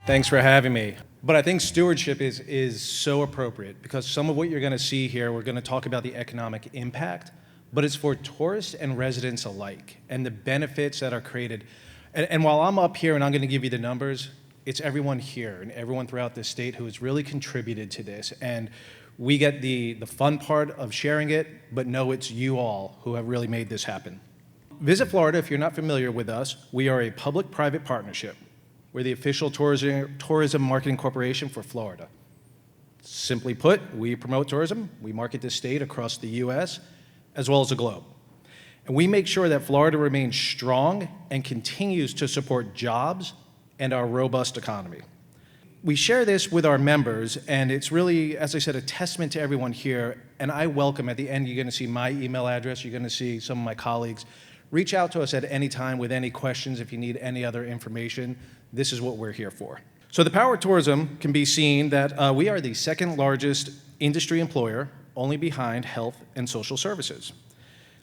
Thanks for having me. But I think stewardship is so appropriate because some of what you're going to see here, we're going to talk about the economic impact, but it's for tourists and residents alike and the benefits that are created. And while I'm up here and I'm going to give you the numbers, it's everyone here and everyone throughout this state who has really contributed to this. And we get the fun part of sharing it, but know it's you all who have really made this happen. Visit Florida, if you're not familiar with us, we are a public-private partnership. We're the official tourism marketing corporation for Florida. Simply put, we promote tourism, we market this state across the US, as well as the globe. And we make sure that Florida remains strong and continues to support jobs and our robust economy. We share this with our members, and it's really, as I said, a testament to everyone here. And I welcome, at the end, you're going to see my email address, you're going to see some of my colleagues. Reach out to us at any time with any questions if you need any other information. This is what we're here for. So the power of tourism can be seen that we are the second largest industry employer, only behind health and social services.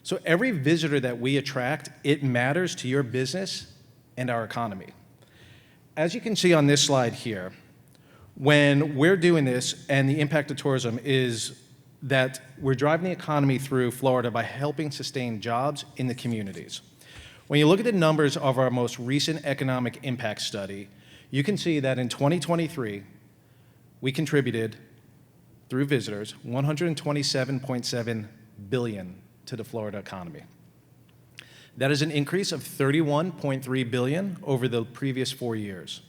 So every visitor that we attract, it matters to your business and our economy. As you can see on this slide here, when we're doing this and the impact of tourism is that we're driving the economy through Florida by helping sustain jobs in the communities. When you look at the numbers of our most recent economic impact study, you can see that in 2023, we contributed, through visitors, $127.7 billion to the Florida economy. That is an increase of $31.3 billion over the previous 4 years.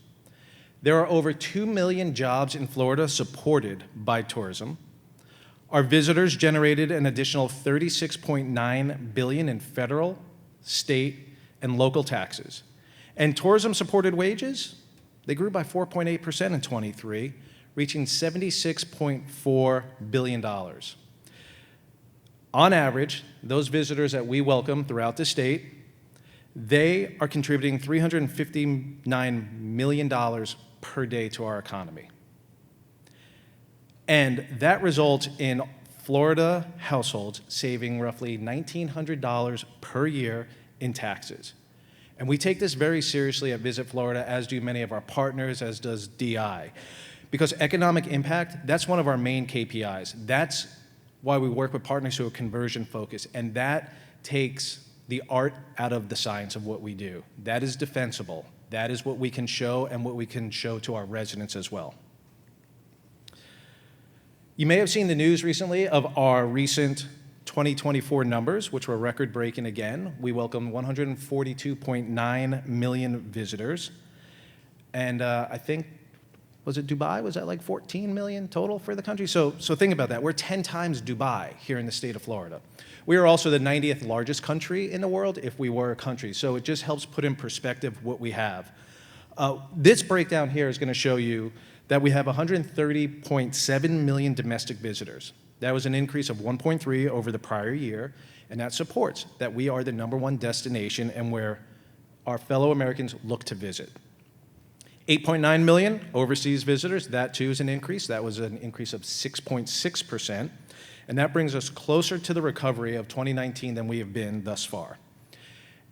There are over 2 million jobs in Florida supported by tourism. Our visitors generated an additional $36.9 billion in federal, state, and local taxes. And tourism-supported wages, they grew by 4.8% in 23, reaching $76.4 billion. On average, those visitors that we welcome throughout the state, they are contributing $359 million per day to our economy. And that results in Florida households saving roughly $1,900 per year in taxes. And we take this very seriously at Visit Florida, as do many of our partners, as does DI. Because economic impact, that's one of our main KPIs. That's why we work with partners who are conversion focused, and that takes the art out of the science of what we do. That is defensible. That is what we can show and what we can show to our residents as well. You may have seen the news recently of our recent 2024 numbers, which were record-breaking again. We welcomed 142.9 million visitors. And I think, was it Dubai? Was that like 14 million total for the country? So think about that. We're 10 times Dubai here in the state of Florida. We are also the 90th largest country in the world if we were a country. So it just helps put in perspective what we have. This breakdown here is going to show you that we have 130.7 million domestic visitors. That was an increase of 1.3 over the prior year, and that supports that we are the #1 destination and where our fellow Americans look to visit. 8.9 million overseas visitors, that too is an increase. That was an increase of 6.6%, and that brings us closer to the recovery of 2019 than we have been thus far.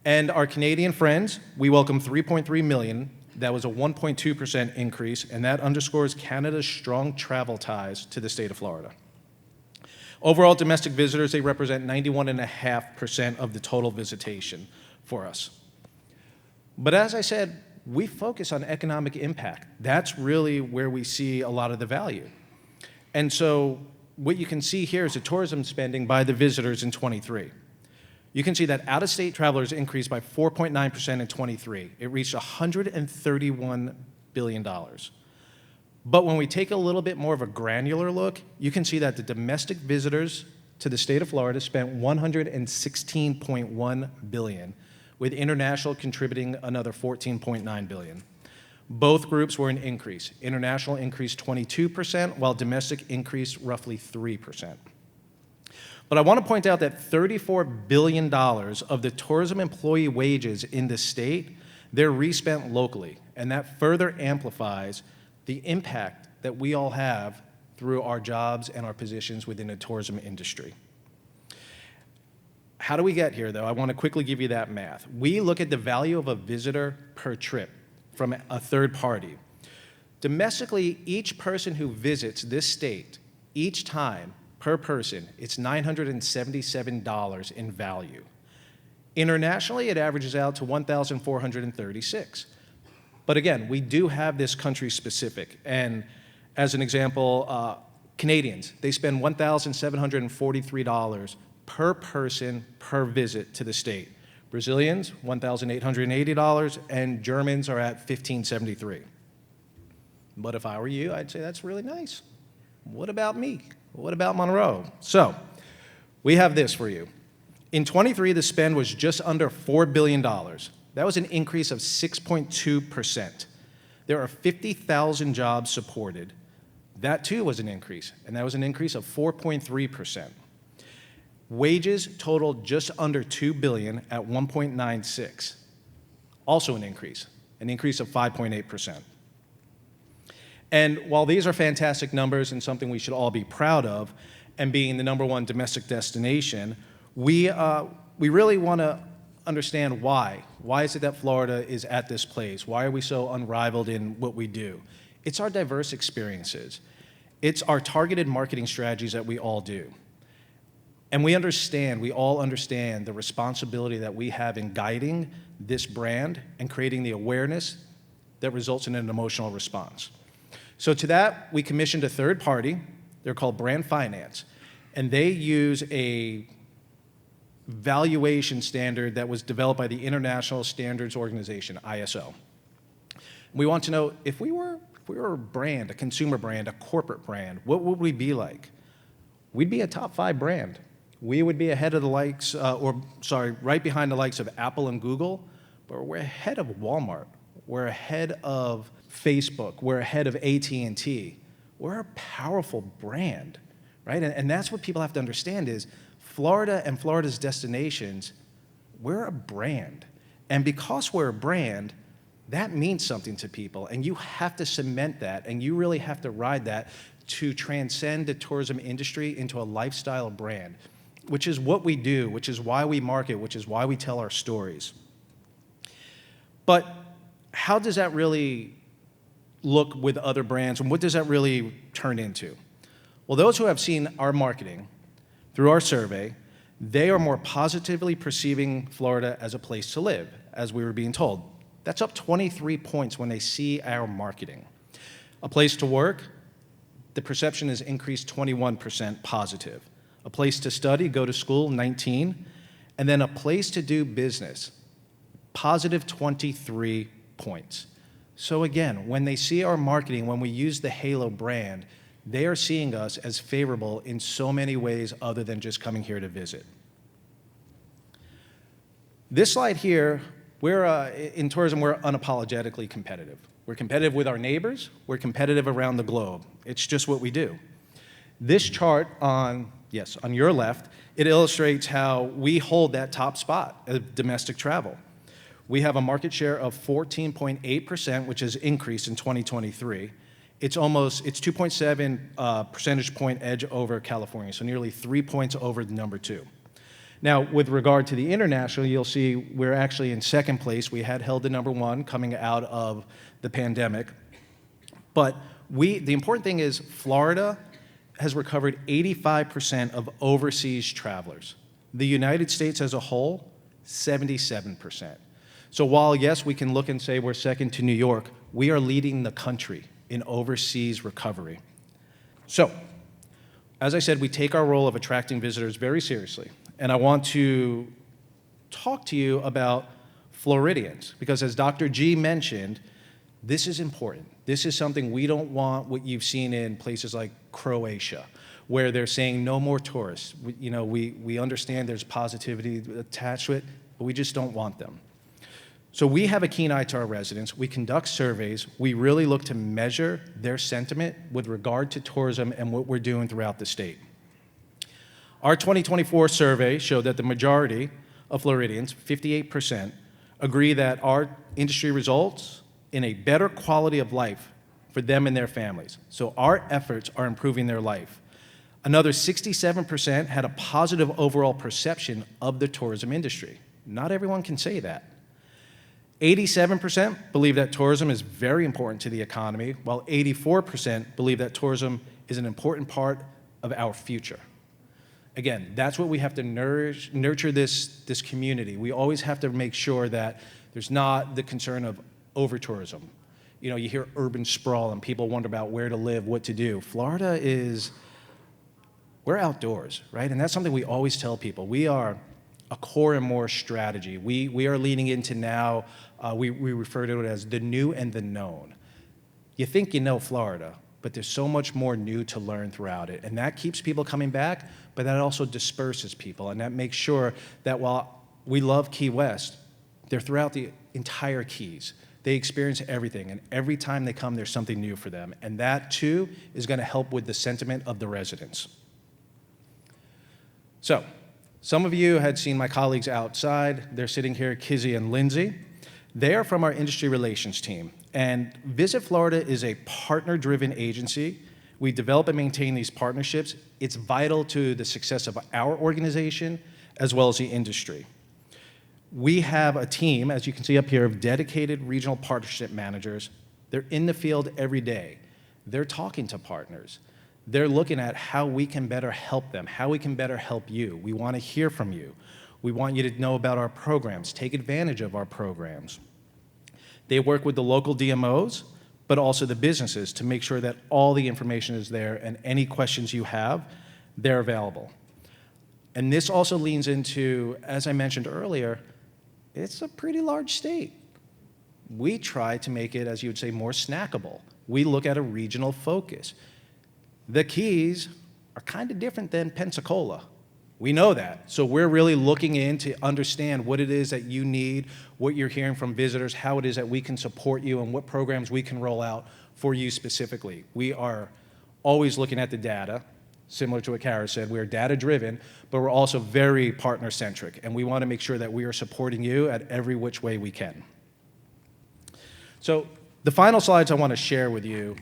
And our Canadian friends, we welcome 3.3 million. That was a 1.2% increase, and that underscores Canada's strong travel ties to the state of Florida. Overall, domestic visitors, they represent 91.5% of the total visitation for us. But as I said, we focus on economic impact. That's really where we see a lot of the value. And so what you can see here is the tourism spending by the visitors in 23. You can see that out-of-state travelers increased by 4.9% in 23. It reached $131 billion. But when we take a little bit more of a granular look, you can see that the domestic visitors to the state of Florida spent $116.1 billion, with international contributing another $14.9 billion. Both groups were an increase. International increased 22%, while domestic increased roughly 3%. But I want to point out that $34 billion of the tourism employee wages in the state, they're respent locally, and that further amplifies the impact that we all have through our jobs and our positions within the tourism industry. How do we get here, though? I want to quickly give you that math. We look at the value of a visitor per trip from a third party. Domestically, each person who visits this state, each time per person, it's $977 in value. Internationally, it averages out to $1,436. But again, we do have this country specific. And as an example, Canadians, they spend $1,743 per person per visit to the state. Brazilians, $1,880, and Germans are at $1,573. But if I were you, I'd say that's really nice. What about me? What about Monroe? So we have this for you. In 23, the spend was just under $4 billion. That was an increase of 6.2%. There are 50,000 jobs supported. That too was an increase, and that was an increase of 4.3%. Wages totaled just under $2 billion at 1.96. Also an increase of 5.8%. And while these are fantastic numbers and something we should all be proud of, and being the #1 domestic destination, we really want to understand why. Why is it that Florida is at this place? Why are we so unrivaled in what we do? It's our diverse experiences. It's our targeted marketing strategies that we all do. And we all understand the responsibility that we have in guiding this brand and creating the awareness that results in an emotional response. So to that, we commissioned a third party. They're called Brand Finance. And they use a valuation standard that was developed by the International Standards Organization, ISO. We want to know, if we were a brand, a consumer brand, a corporate brand, what would we be like? We'd be a top 5 brand. We would be ahead of the likes, right behind the likes of Apple and Google, but we're ahead of Walmart. We're ahead of Facebook. We're ahead of AT&T. We're a powerful brand, right? And that's what people have to understand is Florida and Florida's destinations, we're a brand. And because we're a brand, that means something to people. And you have to cement that, and you really have to ride that to transcend the tourism industry into a lifestyle brand, which is what we do, which is why we market, which is why we tell our stories. But how does that really look with other brands, and what does that really turn into? Well, those who have seen our marketing through our survey, they are more positively perceiving Florida as a place to live, as we were being told. That's up 23 points when they see our marketing. A place to work, the perception has increased 21% positive. A place to study, go to school, 19. And then a place to do business, positive 23 points. So again, when they see our marketing, when we use the Halo brand, they are seeing us as favorable in so many ways other than just coming here to visit. This slide here, in tourism, we're unapologetically competitive. We're competitive with our neighbors. We're competitive around the globe. It's just what we do. This chart on your left, it illustrates how we hold that top spot of domestic travel. We have a market share of 14.8%, which has increased in 2023. It's 2.7 percentage point edge over California, so nearly 3 points over the #2. Now, with regard to the international, you'll see we're actually in second place. We had held the #1 coming out of the pandemic. But the important thing is Florida has recovered 85% of overseas travelers. The United States as a whole, 77%. So while, yes, we can look and say we're second to New York, we are leading the country in overseas recovery. So, as I said, we take our role of attracting visitors very seriously. And I want to talk to you about Floridians, because as Dr. G mentioned, this is important. This is something we don't want what you've seen in places like Croatia, where they're saying no more tourists. We understand there's positivity attached to it, but we just don't want them. So we have a keen eye to our residents. We conduct surveys. We really look to measure their sentiment with regard to tourism and what we're doing throughout the state. Our 2024 survey showed that the majority of Floridians, 58%, agree that our industry results in a better quality of life for them and their families. So our efforts are improving their life. Another 67% had a positive overall perception of the tourism industry. Not everyone can say that. 87% believe that tourism is very important to the economy, while 84% believe that tourism is an important part of our future. Again, that's what we have to nurture this community. We always have to make sure that there's not the concern of over-tourism. You know, you hear urban sprawl and people wonder about where to live, what to do. Florida we're outdoors, right? And that's something we always tell people. We are a core and more strategy. We are leaning into now, we refer to it as the new and the known. You think you know Florida, but there's so much more new to learn throughout it. And that keeps people coming back, but that also disperses people. And that makes sure that while we love Key West, they're throughout the entire Keys. They experience everything, and every time they come, there's something new for them. And that, too, is gonna help with the sentiment of the residents. So, some of you had seen my colleagues outside. They're sitting here, Kizzy and Lindsay. They are from our industry relations team. And Visit Florida is a partner-driven agency. We develop and maintain these partnerships. It's vital to the success of our organization as well as the industry. We have a team, as you can see up here, of dedicated regional partnership managers. They're in the field every day. They're talking to partners. They're looking at how we can better help them, how we can better help you. We want to hear from you. We want you to know about our programs, take advantage of our programs. They work with the local DMOs, but also the businesses to make sure that all the information is there and any questions you have, they're available. And this also leans into, as I mentioned earlier, it's a pretty large state. We try to make it, as you would say, more snackable. We look at a regional focus. The Keys are kind of different than Pensacola. We know that. So we're really looking in to understand what it is that you need, what you're hearing from visitors, how it is that we can support you, and what programs we can roll out for you specifically. We are always looking at the data, similar to what Kara said. We are data-driven, but we're also very partner-centric, and we want to make sure that we are supporting you at every which way we can. So the final slides I want to share with you,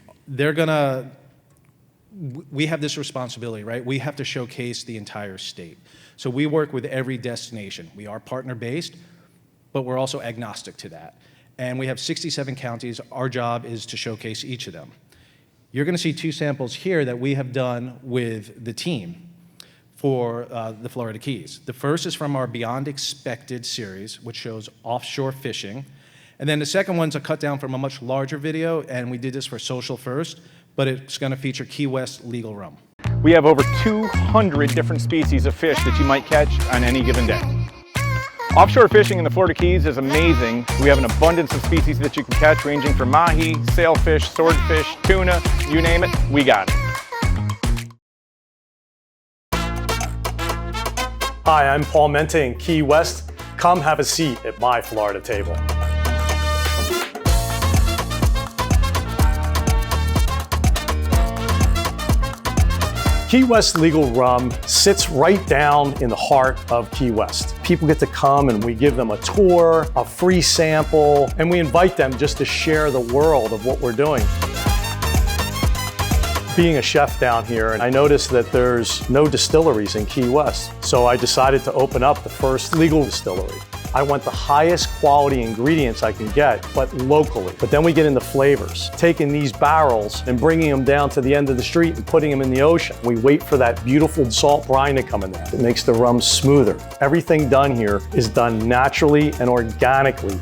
we have this responsibility, right? We have to showcase the entire state. So we work with every destination. We are partner-based, but we're also agnostic to that. And we have 67 counties. Our job is to showcase each of them. You're going to see two samples here that we have done with the team for the Florida Keys. The first is from our Beyond Expected series, which shows offshore fishing. And then the second one's a cut down from a much larger video, and we did this for Social First, but it's going to feature Key West legal rum. We have over 200 different species of fish that you might catch on any given day. Offshore fishing in the Florida Keys is amazing. We have an abundance of species that you can catch, ranging from mahi, sailfish, swordfish, tuna, you name it, we got it. Hi, I'm Paul Mente in Key West. Come have a seat at my Florida table. Key West Legal Rum sits right down in the heart of Key West. People get to come and we give them a tour, a free sample, and we invite them just to share the world of what we're doing. Being a chef down here, and I noticed that there's no distilleries in Key West, so I decided to open up the first legal distillery. I want the highest quality ingredients I can get, but locally. But then we get into flavors, taking these barrels and bringing them down to the end of the street and putting them in the ocean. We wait for that beautiful salt brine to come in there. It makes the rum smoother. Everything done here is done naturally and organically.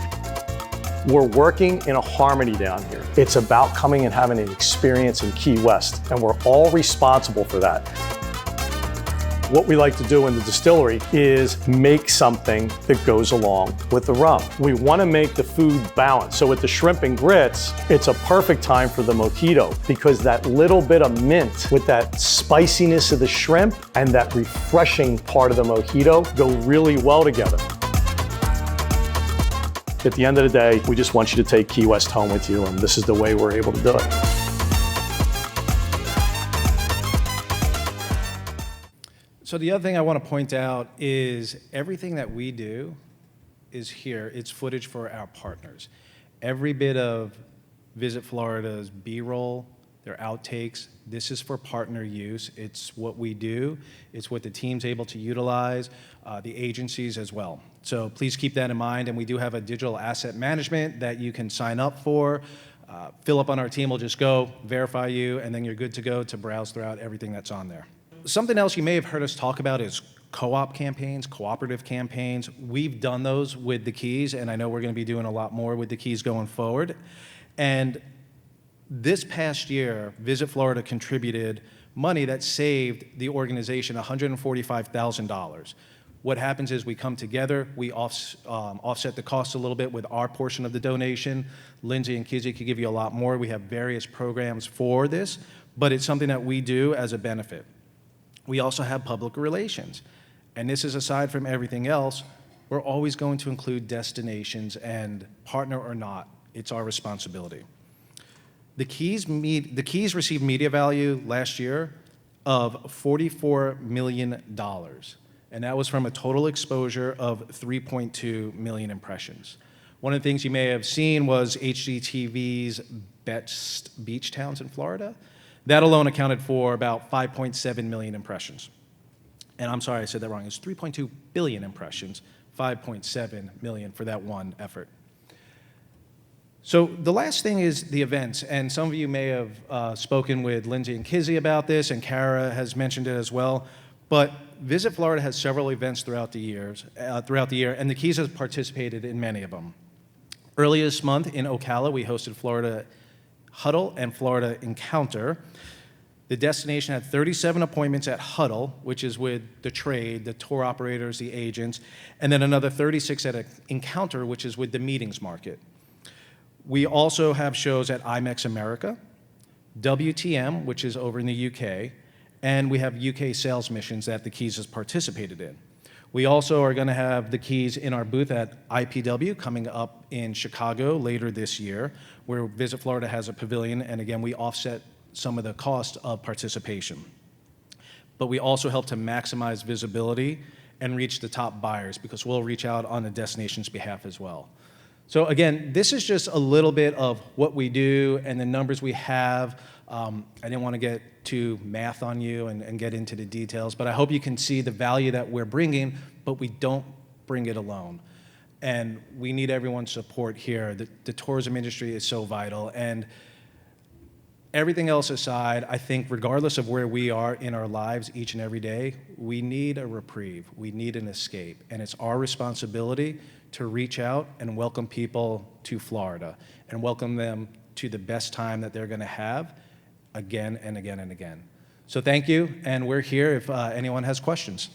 We're working in a harmony down here. It's about coming and having an experience in Key West, and we're all responsible for that. What we like to do in the distillery is make something that goes along with the rum. We want to make the food balanced. So with the shrimp and grits, it's a perfect time for the mojito because that little bit of mint with that spiciness of the shrimp and that refreshing part of the mojito go really well together. At the end of the day, we just want you to take Key West home with you, and this is the way we're able to do it. So the other thing I want to point out is everything that we do is here. It's footage for our partners. Every bit of Visit Florida's B-roll, they're outtakes. This is for partner use. It's what we do. It's what the team's able to utilize, the agencies as well. So please keep that in mind. And we do have a digital asset management that you can sign up for. Fill up on our team will just go, verify you, and then you're good to go to browse throughout everything that's on there. Something else you may have heard us talk about is co-op campaigns, cooperative campaigns. We've done those with the Keys, and I know we're going to be doing a lot more with the Keys going forward. And this past year, Visit Florida contributed money that saved the organization $145,000. What happens is we come together, we offset the cost a little bit with our portion of the donation. Lindsay and Kizzy could give you a lot more. We have various programs for this, but it's something that we do as a benefit. We also have public relations. And this is aside from everything else, we're always going to include destinations, and partner or not, it's our responsibility. The Keys received media value last year of $44 million, and that was from a total exposure of 3.2 million impressions. One of the things you may have seen was HGTV's Best Beach Towns in Florida. That alone accounted for about 5.7 million impressions. And I'm sorry I said that wrong. It's 3.2 billion impressions, 5.7 million for that one effort. So the last thing is the events, and some of you may have spoken with Lindsay and Kizzy about this, and Kara has mentioned it as well. But Visit Florida has several events throughout the year, and the Keys has participated in many of them. Earlier this month in Ocala, we hosted Florida Huddle and Florida Encounter. The destination had 37 appointments at Huddle, which is with the trade, the tour operators, the agents, and then another 36 at Encounter, which is with the meetings market. We also have shows at IMEX America, WTM, which is over in the UK, and we have UK sales missions that the Keys has participated in. We also are going to have the Keys in our booth at IPW coming up in Chicago later this year, where Visit Florida has a pavilion, and again, we offset some of the cost of participation. But we also help to maximize visibility and reach the top buyers, because we'll reach out on the destination's behalf as well. So again, this is just a little bit of what we do and the numbers we have. I didn't want to get too math on you and get into the details, but I hope you can see the value that we're bringing, but we don't bring it alone. And we need everyone's support here. The tourism industry is so vital. And everything else aside, I think regardless of where we are in our lives each and every day, we need a reprieve. We need an escape. And it's our responsibility to reach out and welcome people to Florida and welcome them to the best time that they're going to have again and again and again. So thank you, and we're here if anyone has questions.